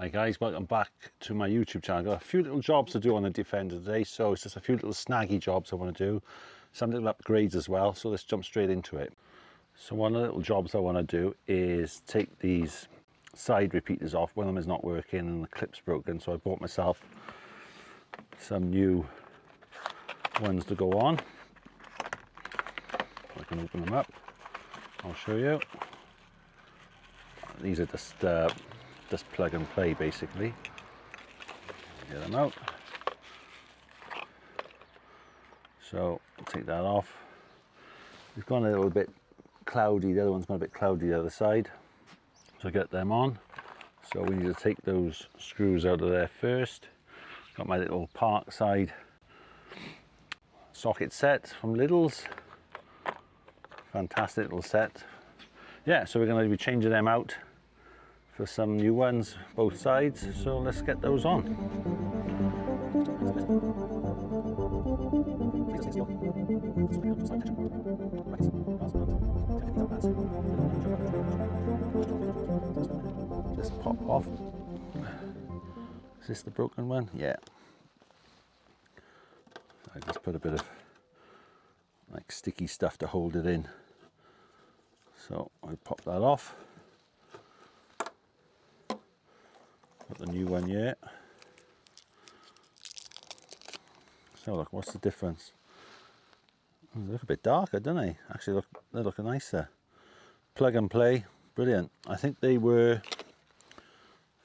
Hi guys, welcome back to my YouTube channel. I've got a few little jobs to do on the Defender today, so it's just a few little snaggy jobs I want to do, some little upgrades as well, so let's jump straight into it. So one of the little jobs I want to do is take these side repeaters off. One of them is not working and the clip's broken, so I bought myself some new ones to go on. I can open them up, I'll show you. These are just plug and play basically. Get them out. So I'll take that off. It's gone a little bit cloudy, the other one's gone a bit cloudy the other side. So get them on. So we need to take those screws out of there first. Got my little park side socket set from Lidl's. Fantastic little set. Yeah, so we're going to be changing them out for some new ones, both sides, so let's get those on. Just pop off. Is this the broken one? Yeah. I just put a bit of like sticky stuff to hold it in. So I'll pop that off. Got the new one here. So look, what's the difference? Oh, they look a bit darker, don't they? Actually, they're looking nicer. Plug and play, brilliant. I think they were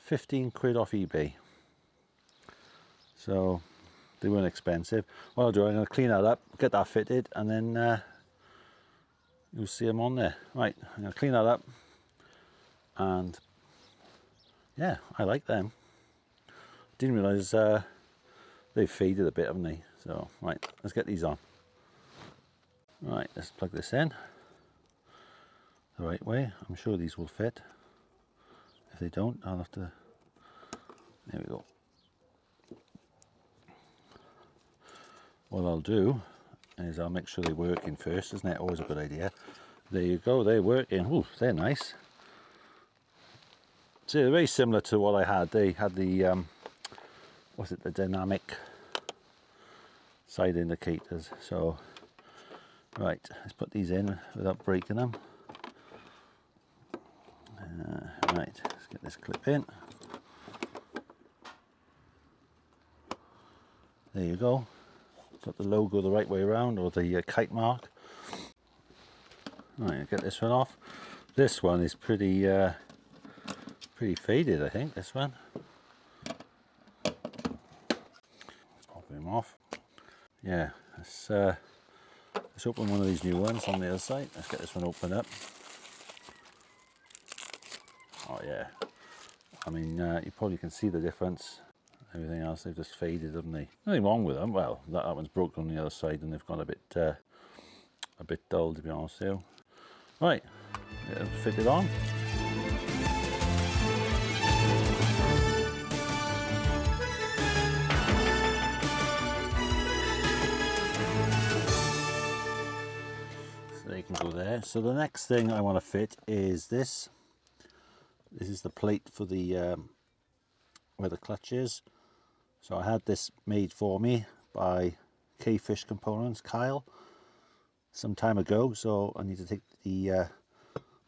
15 quid off eBay. So they weren't expensive. What I'll do, I'm going to clean that up, get that fitted, and then you'll see them on there. Right, I'm going to clean that up, and yeah, I like them. Didn't realise they've faded a bit, haven't they? So, right, let's get these on. Right, let's plug this in the right way. I'm sure these will fit. If they don't, I'll have to... There we go. What I'll do is I'll make sure they're working first, isn't it? Always a good idea. There you go, they're working. Ooh, they're nice. So they're very similar to what I had. They had the, what's it, the dynamic side indicators. So, right, let's put these in without breaking them. Right, let's get this clip in. There you go. Got the logo the right way around, or the kite mark. Right, I'll get this one off. This one is pretty faded, I think, this one. Pop him off. Yeah, let's open one of these new ones on the other side. Let's get this one open up. Oh yeah, I mean, you probably can see the difference. Everything else, they've just faded, haven't they? Nothing wrong with them. Well, that one's broken on the other side and they've gone a bit dull, to be honest with you. Right, get them fitted on. So they can go there. So the next thing I want to fit is this. This is the plate for the where the clutch is. So I had this made for me by KFISHCOMPONENTS, Kyle, some time ago. So I need to take the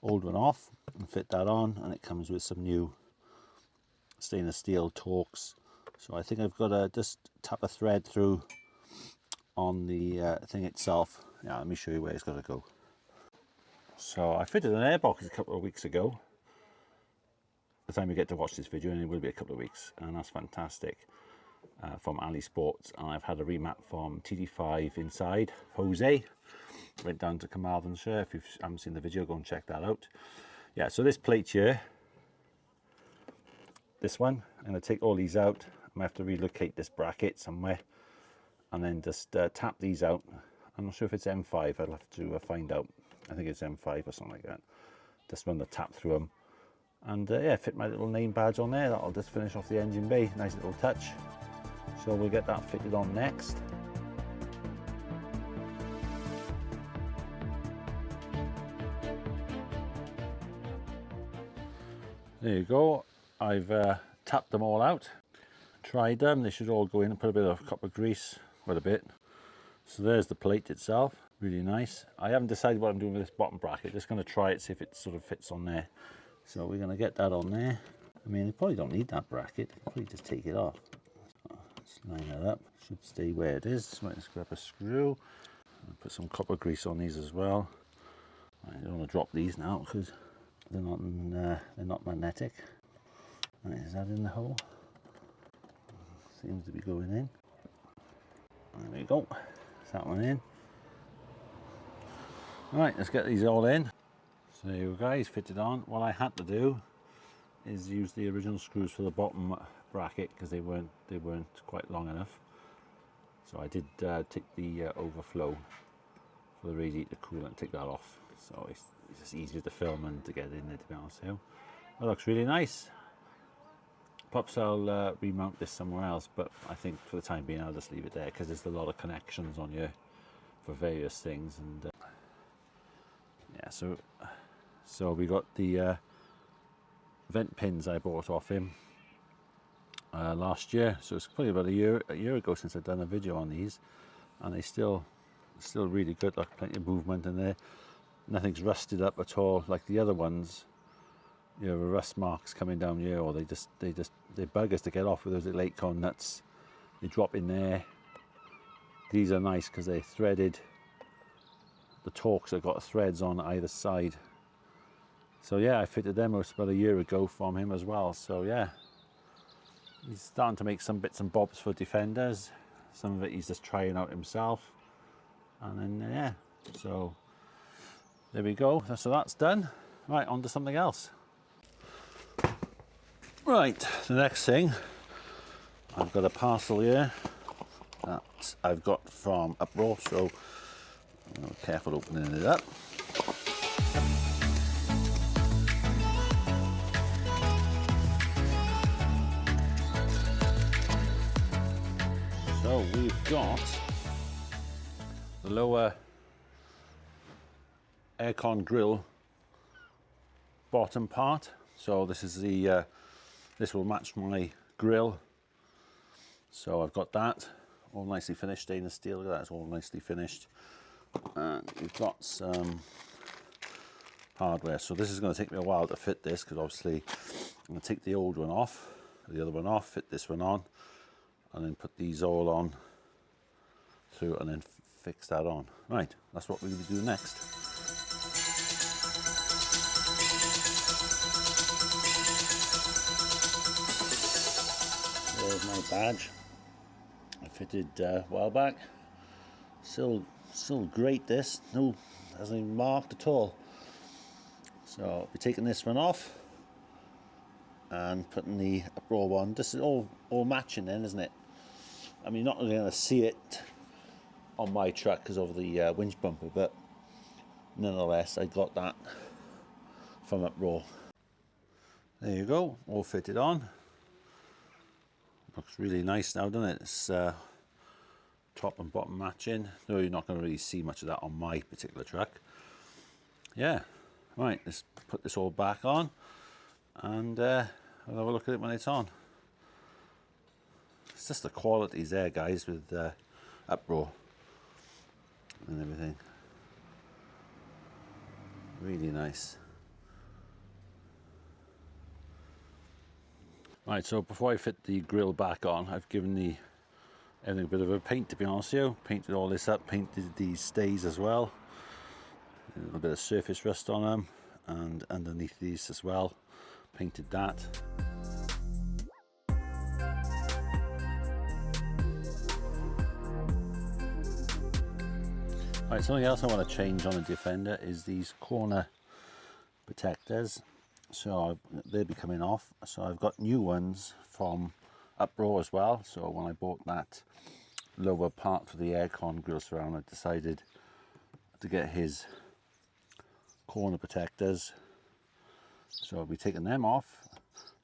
old one off and fit that on, and it comes with some new stainless steel Torx. So I think I've got to just tap a thread through on the thing itself. Yeah, let me show you where it's got to go. So I fitted an airbox a couple of weeks ago. The time you get to watch this video, and it will be a couple of weeks, and that's fantastic. From Ali Sports, and I've had a remap from TD5 inside. Jose went down to Carmarthenshire. If you haven't seen the video, go and check that out. Yeah, so this plate here, this one, I'm going to take all these out. I'm going to have to relocate this bracket somewhere, and then just tap these out. I'm not sure if it's M5, I'll have to find out. I think it's M5 or something like that. Just run the tap through them, and yeah, fit my little name badge on there. That'll just finish off the engine bay. Nice little touch. So we'll get that fitted on next. There you go. I've tapped them all out, tried them. They should all go in and put a bit of copper grease, quite a bit. So there's the plate itself, really nice. I haven't decided what I'm doing with this bottom bracket, just going to try it, see if it sort of fits on there. So we're going to get that on there. I mean, you probably don't need that bracket, you probably just take it off. So let's line that up, should stay where it is. So let's grab a screw and put some copper grease on these as well. I don't want to drop these now because they're not magnetic. Right, is that in the hole? Seems to be going in. There we go. Is that one in? Right, let's get these all in. So there you go, guys, fitted on. What I had to do is use the original screws for the bottom bracket because they weren't quite long enough. So I did take the overflow for the radiator coolant and take that off. So it's just easier to film and to get in there, to be honest with you. That looks really nice. Perhaps I'll remount this somewhere else, but I think for the time being I'll just leave it there because there's a lot of connections on here for various things. And yeah, so we got the vent pins I bought off him last year. So it's probably about a year ago since I've done a video on these, and they still really good. Like plenty of movement in there. Nothing's rusted up at all like the other ones. You know, rust marks coming down here, or they bug us to get off with those little acorn nuts. They drop in there. These are nice because they're threaded. The Torques have got threads on either side. So yeah, I fitted them about a year ago from him as well. So yeah, he's starting to make some bits and bobs for Defenders. Some of it he's just trying out himself. And then yeah, so there we go. So that's done. Right, on to something else. Right, the next thing, I've got a parcel here that I've got from Uproar, so I'm careful opening it up. So we've got the lower aircon grill bottom part. So this is the this will match my grill. So I've got that all nicely finished, stainless steel. Look at that, it's all nicely finished. And we've got some hardware. So this is going to take me a while to fit this because obviously I'm going to take the old one off, the other one off, fit this one on, and then put these all on through and then fix that on. Right, that's what we're going to do next. There's my badge. I fitted a while back. Still great. This hasn't even marked at all. So I'll be taking this one off and putting the Uproar one. This is all matching then, isn't it? I mean, you're not really going to see it on my truck because of the winch bumper, but nonetheless, I got that from Uproar. There you go, all fitted on. Looks really nice now, doesn't it? It's top and bottom matching. No, you're not going to really see much of that on my particular truck. Yeah, right, let's put this all back on and I'll have a look at it when it's on. It's just the qualities there, guys, with Uproar and everything. Really nice. Right, so before I fit the grill back on, I've given everything a bit of a paint, to be honest with you. Painted all this up, painted these stays as well. A little bit of surface rust on them, and underneath these as well. Painted that. Right, something else I want to change on the Defender is these corner protectors. So they'll be coming off. So I've got new ones from Uproar as well. So when I bought that lower part for the aircon grill surround, I decided to get his corner protectors. So I'll be taking them off.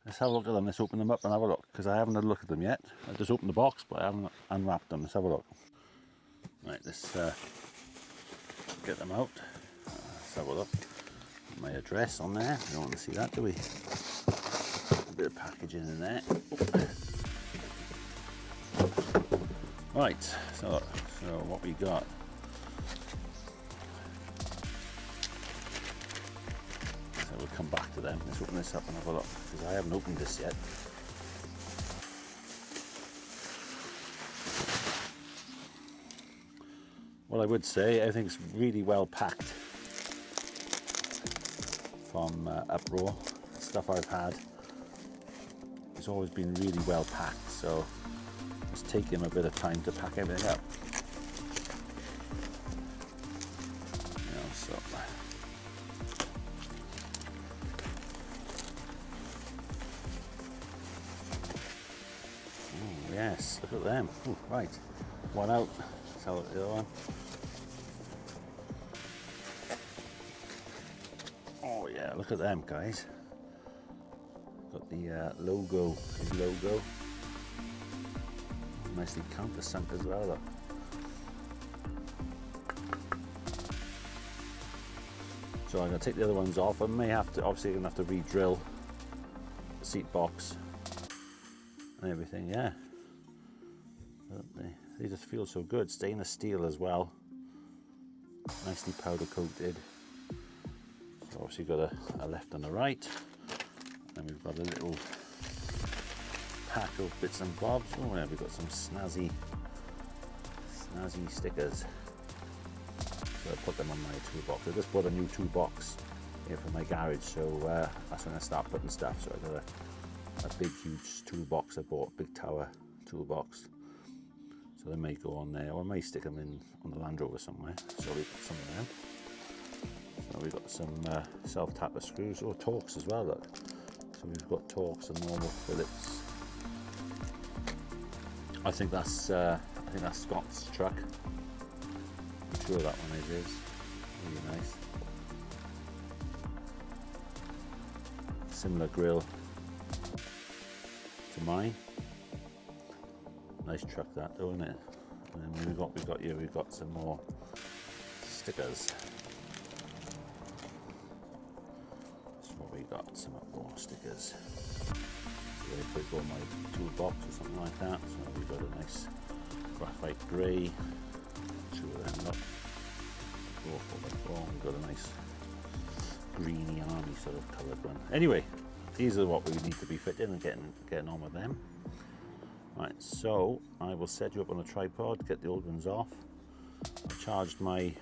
Let's have a look at them. Let's open them up and have a look, because I haven't had a look at them yet. I just opened the box, but I haven't unwrapped them. Let's have a look. Right, let's get them out. Let's have a look. My address on there. We don't want to see that, do we? a bit of packaging in there. Right, so what we got. So we'll come back to them. Let's open this up and have a look, because I haven't opened this yet. What I would say, everything's really well packed from Uproar. The stuff I've had, it's always been really well packed, so it's taking a bit of time to pack everything up. You know, so oh, yes, look at them. Ooh, right, one out. Let's have a look at the other one. Oh yeah, look at them guys. Got the logo, his logo. Nicely countersunk as well though. So I'm going to take the other ones off. I may have to, obviously I'm going to have to re-drill the seat box and everything, yeah. But they just feel so good. Stainless steel as well. Nicely powder coated. So obviously got a left and a right. And we've got a little pack of bits and bobs. Oh yeah, we've got some snazzy stickers. So I put them on my toolbox. I just bought a new toolbox here for my garage, so that's when I start putting stuff. So I got a big huge toolbox I bought, big tower toolbox. So they may go on there, or I may stick them in on the Land Rover somewhere. So we've got some of them. So we've got some self-tapper screws, or Torx as well, look. So we've got Torx and normal Phillips. I think that's Scott's truck. I'm sure that one is really nice. Similar grille to mine. Nice truck that though, isn't it? And then we've got some more stickers. That's what we got, some more stickers. So they put on my toolbox or something like that. So we've got a nice graphite grey. Two of them, look. 4x4. We've got a nice greeny army sort of coloured one. Anyway, these are what we need to be fitting and getting on with them. Right, so I will set you up on a tripod, get the old ones off. I charged my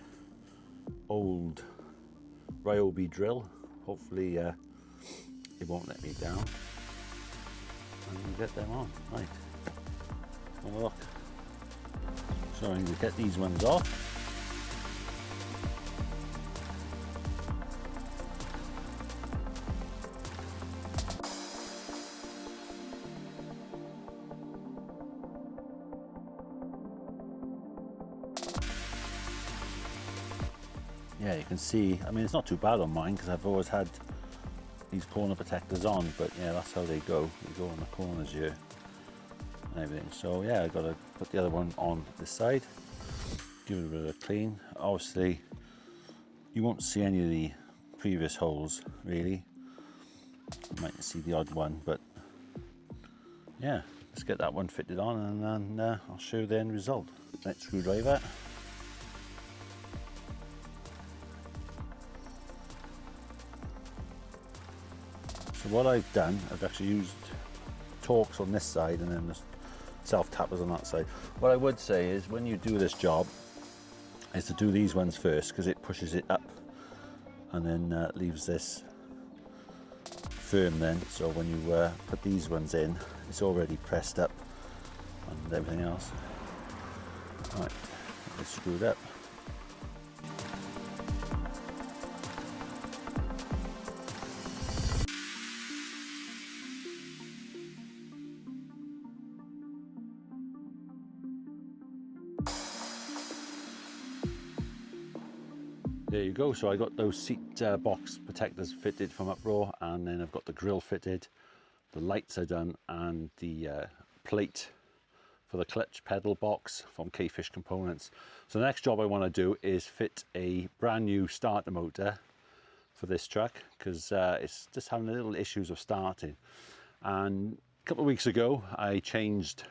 old Ryobi drill. Hopefully it won't let me down. And we'll get them on. Right, let's have a look. So I'm going to get these ones off. Yeah, you can see, I mean, it's not too bad on mine because I've always had these corner protectors on, but yeah, that's how they go. You go on the corners here and everything. So yeah, I've got to put the other one on this side, give it a bit of a clean. Obviously, you won't see any of the previous holes really. You might see the odd one, but yeah, let's get that one fitted on and then I'll show you the end result. Next screwdriver. So what I've done, I've actually used Torx on this side and then the self-tappers on that side. What I would say is when you do this job is to do these ones first because it pushes it up and then leaves this firm then. So when you put these ones in, it's already pressed up and everything else. Right, it's screwed up. There you go. So I got those seat box protectors fitted from Uproar, and then I've got the grille fitted, the lights are done, and the plate for the clutch pedal box from KFISHCOMPONENTS. So the next job I want to do is fit a brand new starter motor for this truck because it's just having little issues of starting. And a couple of weeks ago I changed,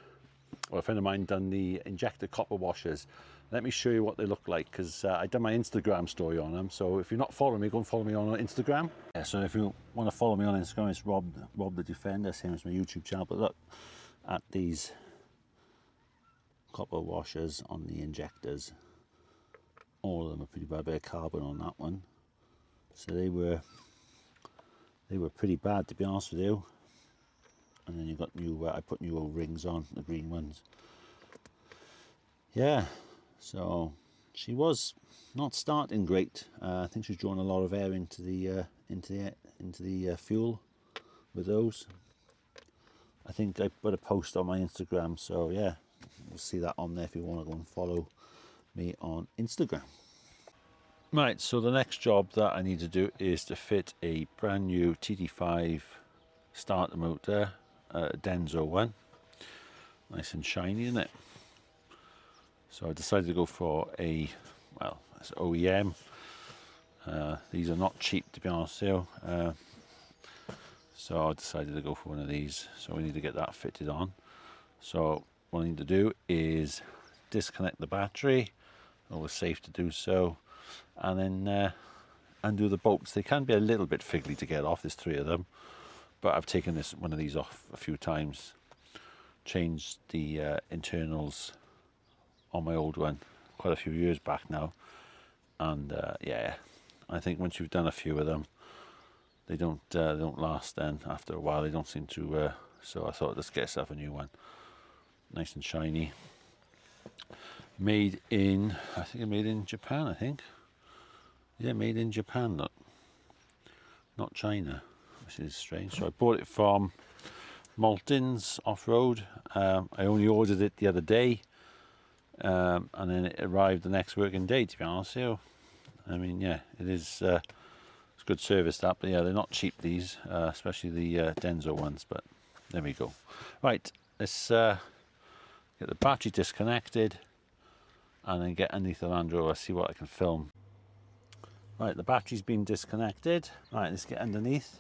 well, a friend of mine done the injector copper washers. Let me show you what they look like, because I done my Instagram story on them. So if you're not following me, go and follow me on Instagram. Yeah, so if you want to follow me on Instagram, it's Rob the Defender, same as my YouTube channel. But look at these copper washers on the injectors. All of them are pretty bad. Bit of carbon on that one. So they were pretty bad, to be honest with you. And then you got new. I put new O-rings on, the green ones. Yeah. So she was not starting great. I think she's drawing a lot of air into the fuel with those. I think I put a post on my Instagram, so yeah, you'll see that on there if you want to go and follow me on Instagram. Right, so the next job that I need to do is to fit a brand new TT5 starter motor, Denso one. Nice and shiny, isn't it? So I decided to go for a, well, it's OEM. These are not cheap, to be honest with you. So I decided to go for one of these. So we need to get that fitted on. So what I need to do is disconnect the battery. Always safe to do so. And then undo the bolts. They can be a little bit fiddly to get off. There's 3 of them. But I've taken one of these off a few times. Changed the internals on my old one quite a few years back now, and yeah, I think once you've done a few of them, they don't last. Then after a while, they don't seem to. So I thought, let's get yourself a new one, nice and shiny. Made in, I think, made in Japan. I think, yeah, made in Japan. Look, not China, which is strange. So I bought it from Malton's Off-Road. I only ordered it the other day. And then it arrived the next working day, to be honest with you. I mean, yeah, it is it's good service that, but yeah, they're not cheap, these, especially the Denso ones, but there we go. Right, let's get the battery disconnected and then get underneath the Land Rover, see what I can film. Right, the battery's been disconnected. Right, let's get underneath.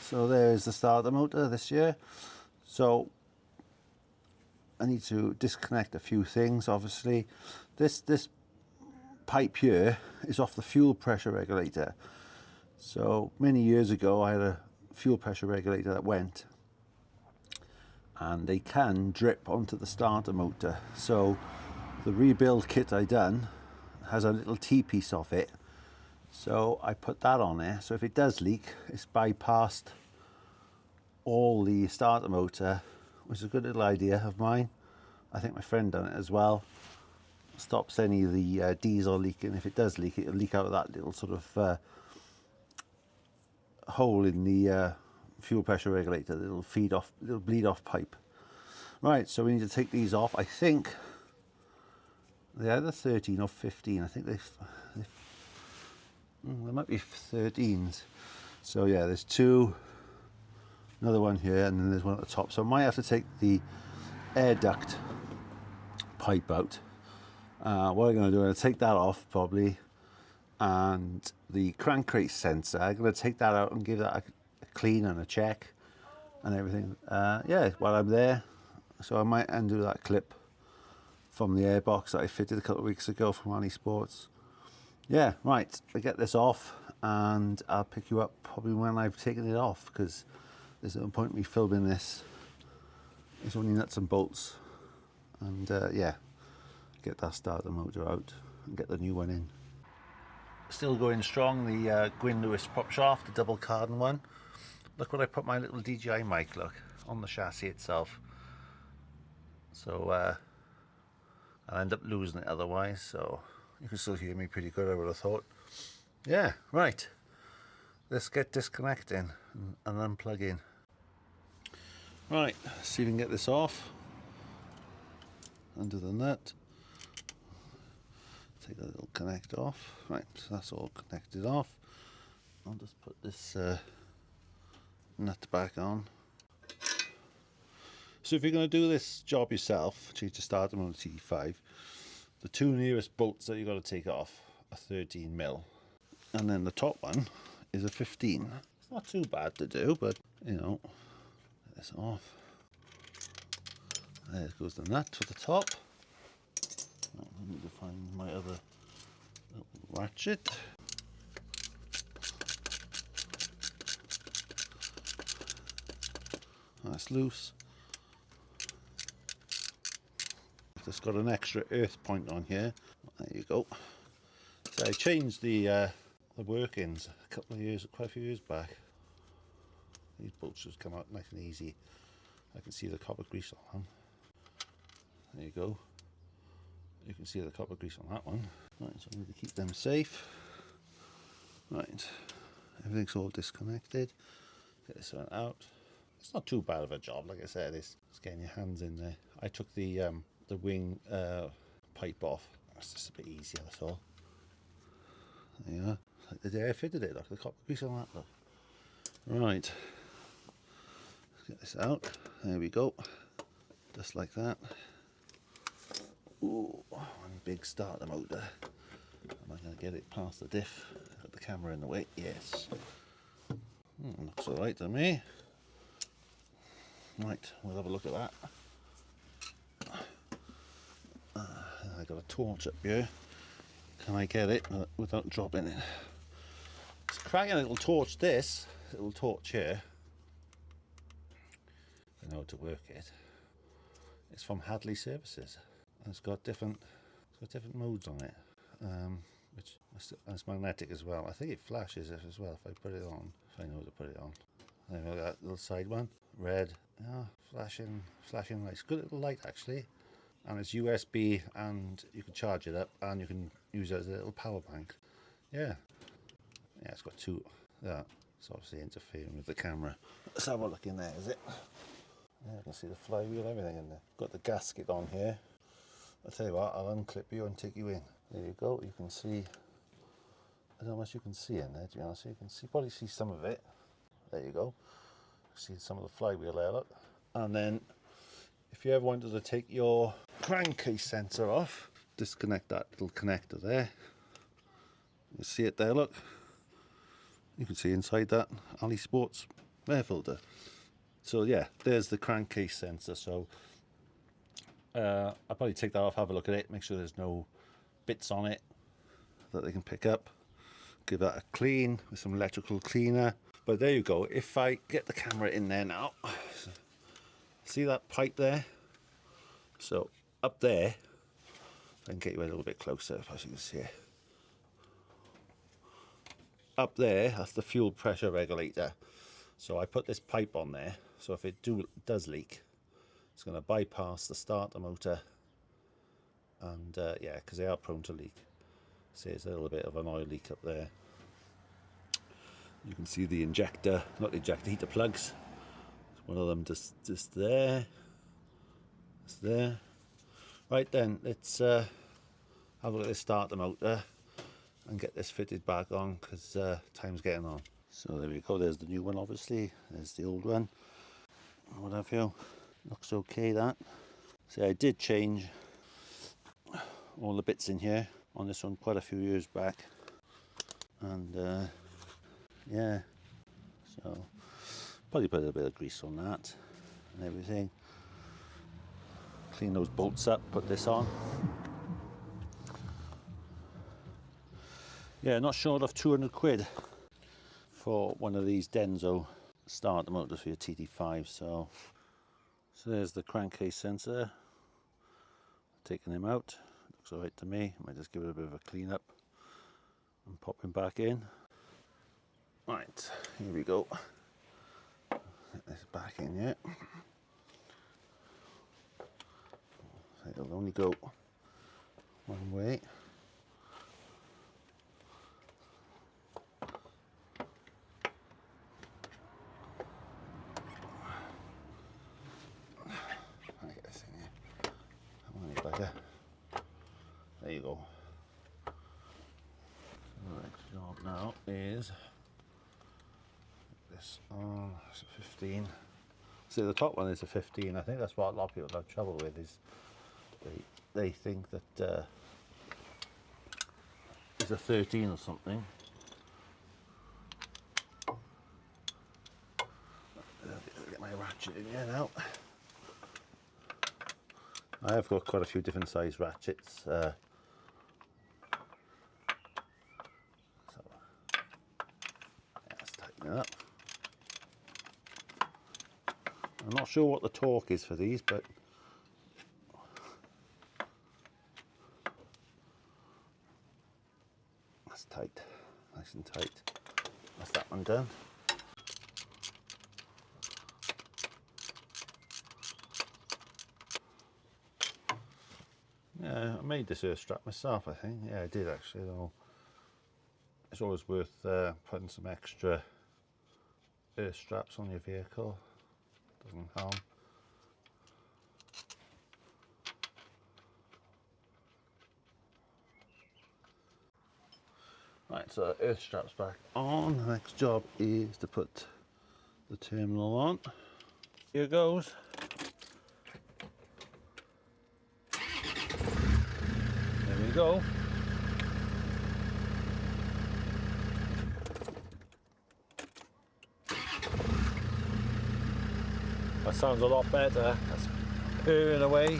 So there's the starter motor this year. So I need to disconnect a few things. Obviously, this pipe here is off the fuel pressure regulator. So many years ago, I had a fuel pressure regulator that went, and they can drip onto the starter motor. So the rebuild kit I done has a little T-piece off it. So I put that on there, so if it does leak, it's bypassed all the starter motor, which is a good little idea of mine. I think my friend done it as well. Stops any of the diesel leaking. If it does leak, it'll leak out of that little sort of hole in the fuel pressure regulator, the little bleed off pipe. Right, so we need to take these off. I think they're either 13 or 15. I think they might be 13s. So yeah, there's 2, another one here, and then there's one at the top. So I might have to take the air duct pipe out. What I'm going to do, I'm going to take that off probably, and the crankcase sensor, I'm going to take that out and give that a clean and a check and everything. Yeah, while I'm there. So I might undo that clip from the airbox that I fitted a couple of weeks ago from Annie Sports. Yeah, right, I get this off and I'll pick you up probably when I've taken it off, because there's no point in me filming this. It's only nuts and bolts. And yeah, get that starter motor out and get the new one in. Still going strong, the Gwyn Lewis prop shaft, the double cardan one. Look what I put my little DJI mic, look, on the chassis itself. So I'll end up losing it otherwise, so you can still hear me pretty good, I would have thought. Yeah, right, let's get disconnecting and unplugging. Right, let's see if we can get this off. Under the nut. Take that little connect off. Right, so that's all connected off. I'll just put this nut back on. So if you're going to do this job yourself, change the starter on the TT5, The two nearest bolts that you've got to take off are 13mm. And then the top one is a 15. It's not too bad to do, but you know, get this off. There goes the nut to the top. Now, I need to find my other little ratchet. That's loose. It's got an extra earth point on here. There you go. So I changed the workings quite a few years back. These bolts just come out nice and easy. I can see the copper grease on them. There you go. You can see the copper grease on that one. Right, so I need to keep them safe. Right, everything's all disconnected. Get this one out. It's not too bad of a job, like I said. It's getting your hands in there. I took the wing pipe off. It's just a bit easier, that's all. There you are. Like the day I fitted it, look, the copper grease on that, look. Right, let's get this out. There we go. Just like that. Ooh, one big starter motor. Am I going to get it past the diff? Got the camera in the way. Yes. Looks alright to me. Right, we'll have a look at that. I got a torch up here. Can I get it without dropping it? It's a cracking little torch, this little torch here. I know how to work it. It's from Hadley Services. And it's got different modes on it. Which it's magnetic as well. I think it flashes it as well if I put it on. If I know how to put it on. There we go, that little side one. Red. Yeah, flashing lights. Good little light actually. And it's USB, and you can charge it up, and you can use it as a little power bank. Yeah, it's got two. Yeah, it's obviously interfering with the camera. Let's have a look in there. Is it? Yeah, you can see the flywheel, everything in there. Got the gasket on here. I'll tell you what, I'll unclip you and take you in. There you go. You can see. I don't know how much you can see in there. To be honest, you can probably see some of it. There you go. See some of the flywheel there. Look, and then. If you ever wanted to take your crankcase sensor off, disconnect that little connector there. You see it there, look. You can see inside that Ali Sports air filter. So yeah, there's the crankcase sensor. So I'll probably take that off, have a look at it, make sure there's no bits on it that they can pick up. Give that a clean with some electrical cleaner. But there you go. If I get the camera in there now. See that pipe there? So up there, I can get you a little bit closer as you can see it. Up there, that's the fuel pressure regulator. So I put this pipe on there, so if it does leak, it's going to bypass the starter motor. And yeah, because they are prone to leak. See, there's a little bit of an oil leak up there. You can see the injector, not the injector, heater plugs. One of them just there. It's there. Right then, let's have a look at this starter motor and get this fitted back on because time's getting on. So there we go. There's the new one, obviously. There's the old one. What have you? Looks okay. That. See, I did change all the bits in here on this one quite a few years back, and yeah. So. Probably put a bit of grease on that and everything. Clean those bolts up, put this on. Yeah, not short of 200 quid for one of these Denso starter motors for your TT5. So there's the crankcase sensor. Taking him out. Looks alright to me. Might just give it a bit of a clean up and pop him back in. Right, here we go. Get this back in yet. It'll only go one way. I get this in here. Come on, you bugger. There you go. The next job now is this on. It's a 15. See, the top one is a 15. I think that's what a lot of people have trouble with. Is they think that These are 13 or something. Get my ratchet in here now. I have got quite a few different size ratchets. So let's tighten it up. I'm not sure what the torque is for these, but that's tight, nice and tight. That's that one done. Yeah, I made this earth strap myself, I think. Yeah, I did actually. Though it's always worth putting some extra earth straps on your vehicle. Doesn't harm. Right, so earth straps back on. The next job is to put the terminal on. Here goes. There we go. That sounds a lot better. That's purring away.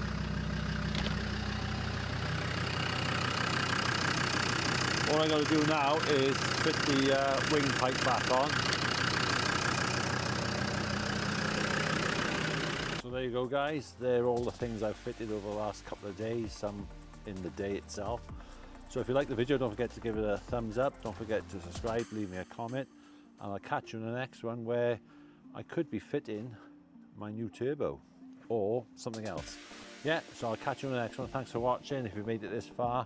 All I'm going to do now is fit the wing pipe back on. So there you go, guys. They're all the things I've fitted over the last couple of days, some in the day itself. So if you like the video, don't forget to give it a thumbs up. Don't forget to subscribe, leave me a comment, and I'll catch you in the next one where I could be fitting my new turbo or something else. Yeah, so I'll catch you in the next one. Thanks for watching if you made it this far.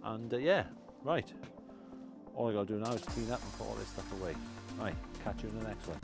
And yeah, right. All I gotta do now is clean up and put all this stuff away. Right, catch you in the next one.